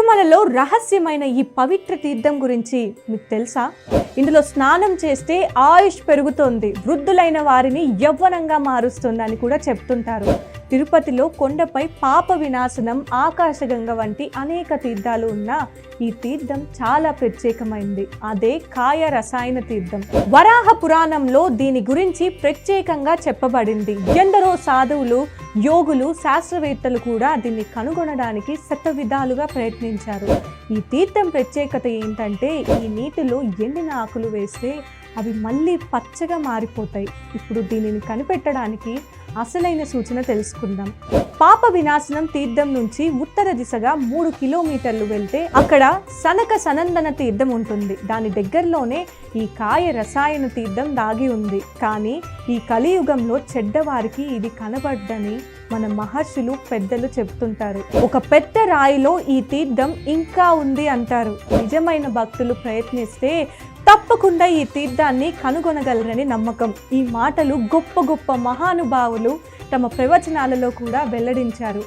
తిరుమలలో రహస్యమైన ఈ పవిత్ర తీర్థం గురించి మీకు తెలుసా? ఇందులో స్నానం చేస్తే ఆయుష్ పెరుగుతుంది, వృద్ధులైన వారిని యవ్వనంగా మారుస్తుంది అని కూడా చెప్తుంటారు. తిరుపతిలో కొండపై పాప వినాశనం, ఆకాశగంగ వంటి అనేక తీర్థాలు ఉన్న ఈ తీర్థం చాలా ప్రత్యేకమైంది. అదే కాయ రసాయన తీర్థం. వరాహ పురాణంలో దీని గురించి ప్రత్యేకంగా చెప్పబడింది. ఎందరో సాధువులు, యోగులు, శాస్త్రవేత్తలు కూడా దీన్ని కనుగొనడానికి శతవిధాలుగా ప్రయత్నించారు. ఈ తీర్థం ప్రత్యేకత ఏంటంటే ఈ నీటిలో ఎండిన ఆకులు వేస్తే అవి మళ్ళీ పచ్చగా మారిపోతాయి. ఇప్పుడు దీనిని కనిపెట్టడానికి అసలైన సూచన తెలుసుకుందాం. పాప వినాశనం తీర్థం నుంచి ఉత్తర దిశగా 3 కిలోమీటర్లు వెళ్తే అక్కడ సనక సనందన తీర్థం ఉంటుంది. దాని దగ్గరలోనే ఈ కాయ రసాయన తీర్థం దాగి ఉంది. కానీ ఈ కలియుగంలో చెడ్డవారికి ఇది కనబడ్డని మన మహర్షులు, పెద్దలు చెప్తుంటారు. ఒక పెద్ద రాయిలో ఈ తీర్థం ఇంకా ఉంది అంటారు. నిజమైన భక్తులు ప్రయత్నిస్తే తప్పకుండా ఈ తీర్థాన్ని కనుగొనగలరని నమ్మకం. ఈ మాటలు గొప్ప గొప్ప మహానుభావులు తమ ప్రవచనాలలో కూడా వెల్లడించారు.